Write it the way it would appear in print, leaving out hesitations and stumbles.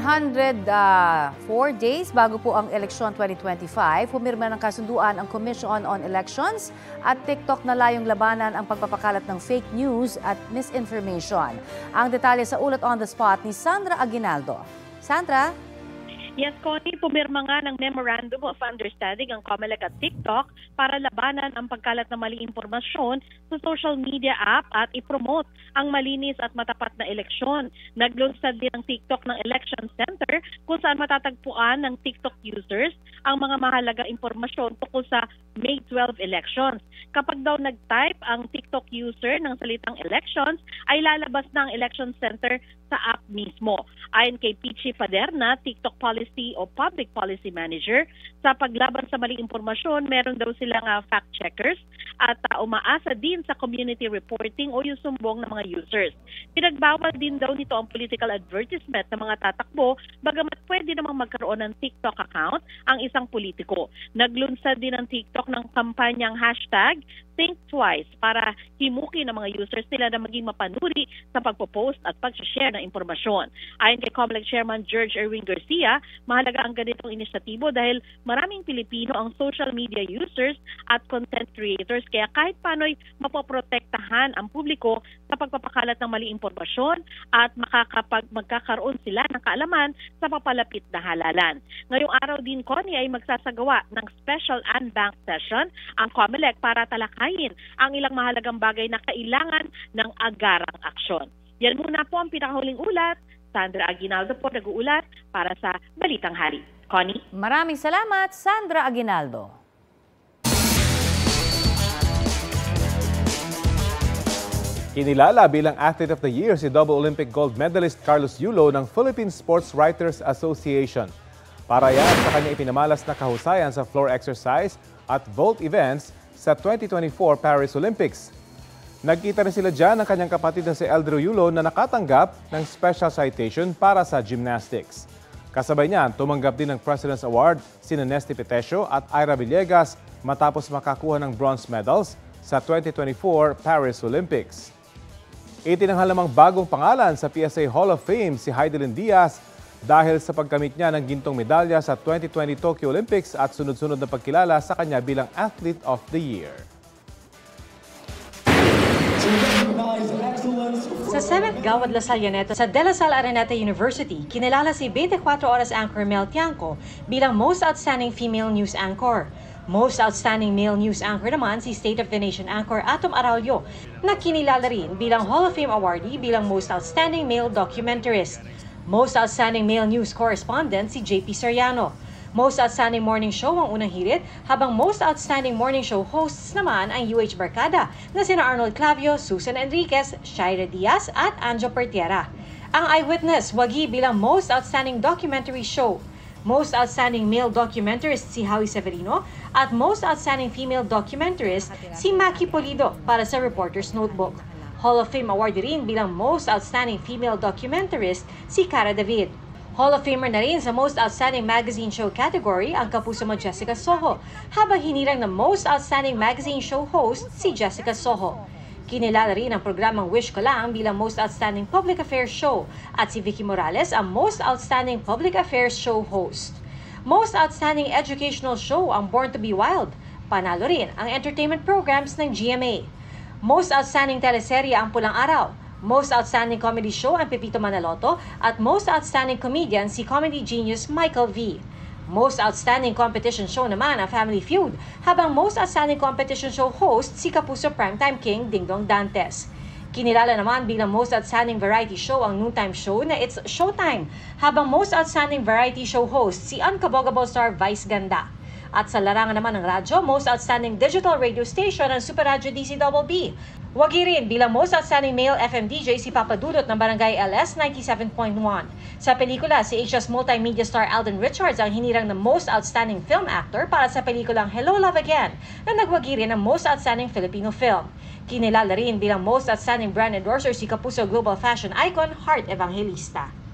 104 days bago po ang eleksyon 2025, pumirma ng kasunduan ang Commission on Elections at TikTok na layong labanan ang pagpapakalat ng fake news at misinformation. Ang detalye sa ulat on the spot ni Sandra Aguinaldo. Sandra? Yes, Connie, pumirma nga ng Memorandum of Understanding ang COMELEC at TikTok para labanan ang pagkalat ng maling impormasyon sa social media app at ipromote ang malinis at matapat na eleksyon. Naglunsad din ang TikTok ng Election Center kung saan matatagpuan ng TikTok users ang mga mahalaga impormasyon tungkol sa May 12 elections. Kapag daw nag-type ang TikTok user ng salitang elections, ay lalabas na ang Election Center sa app mismo. Ayon kay Pichi Paderna, TikTok Policy o Public Policy Manager, sa paglaban sa maling impormasyon, meron daw silang fact-checkers at umaasa din sa community reporting o yung sumbong ng mga users. Pinagbawal din daw nito ang political advertisement ng mga tatakbo, bagamat pwede namang magkaroon ng TikTok account ang isang politiko. Naglunsad din ang TikTok ng kampanyang hashtag Think Twice para himukin ng mga users nila na maging mapanuri sa pagpo-post at pag-share ng impormasyon. Ayon kay COMELEC Chairman George Erwin Garcia, mahalaga ang ganitong inisyatibo dahil maraming Pilipino ang social media users at content creators, kaya kahit paano'y mapoprotektahan ang publiko sa pagpapakalat ng maling impormasyon at magkakaroon sila ng kaalaman sa papalapit na halalan. Ngayong araw din, Connie, ay magsasagawa ng special unbanked session ang COMELEC para talakayin ang ilang mahalagang bagay na kailangan ng agarang aksyon. Yan muna po ang pinakahuling ulat. Sandra Aguinaldo po nag-uulat para sa Balitang Hari. Connie? Maraming salamat, Sandra Aguinaldo. Kinilala bilang Athlete of the Year si double Olympic gold medalist Carlos Yulo ng Philippine Sports Writers Association. Para yan sa kanya ipinamalas na kahusayan sa floor exercise at vault events sa 2024 Paris Olympics. Nagkita rin sila dyan ng kanyang kapatid na si Eldro Yulo na nakatanggap ng special citation para sa gymnastics. Kasabay niyan, tumanggap din ng President's Award sina Nesty Petesio at Ira Villegas matapos makakuha ng bronze medals sa 2024 Paris Olympics. Itinanghal namang bagong pangalan sa PSA Hall of Fame si Heidelin Diaz dahil sa pagkamit niya ng gintong medalya sa 2020 Tokyo Olympics at sunod-sunod na pagkilala sa kanya bilang Athlete of the Year. Sa 7th Gawad La Salle sa De La Salle Araneta University, kinilala si 24 Oras anchor Mel Tiangco bilang Most Outstanding Female News Anchor. Most Outstanding Male News Anchor naman si State of the Nation anchor Atom Araulio, na kinilala rin bilang Hall of Fame awardee bilang Most Outstanding Male Documentarist. Most Outstanding Male News Correspondent si JP Soriano. Most Outstanding Morning Show ang unang hirit, habang Most Outstanding Morning Show hosts naman ang UH Barkada na sina Arnold Clavio, Susan Enriquez, Shaira Diaz at Anjo Pertiera. Ang Eyewitness wagi bilang Most Outstanding Documentary Show. Most Outstanding Male Documentarist si Howie Severino at Most Outstanding Female Documentarist si Maki Polido para sa Reporter's Notebook. Hall of Fame award rin bilang Most Outstanding Female Documentarist si Cara David. Hall of Famer na rin sa Most Outstanding Magazine Show category ang kapuso mo Jessica Soho, habang hinirang na Most Outstanding Magazine Show host si Jessica Soho. Kinilala rin ang programang Wish Ko Lang bilang Most Outstanding Public Affairs Show at si Vicky Morales ang Most Outstanding Public Affairs Show host. Most Outstanding Educational Show ang Born to be Wild. Panalo rin ang entertainment programs ng GMA. Most Outstanding Teleserye ang Pulang Araw. Most Outstanding Comedy Show ang Pepito Manaloto at Most Outstanding Comedian si comedy genius Michael V. Most Outstanding Competition Show naman ang Family Feud, habang Most Outstanding Competition Show host si Kapuso Primetime King Dingdong Dantes. Kinilala naman bilang Most Outstanding Variety Show ang noontime show na It's Showtime, habang Most Outstanding Variety Show host si Unkabogable Star Vice Ganda. At sa larangan naman ng radyo, Most Outstanding Digital Radio Station ang Super Radio DCBB. Wagi rin bilang Most Outstanding Male FM DJ si Papa Dudot ng Barangay LS 97.1. Sa pelikula, si HS multimedia star Alden Richards ang hinirang ng Most Outstanding Film Actor para sa pelikulang Hello Love Again na nagwagi rin ng Most Outstanding Filipino Film. Kinilala rin bilang Most Outstanding Brand Endorser si Kapuso Global Fashion Icon Heart Evangelista.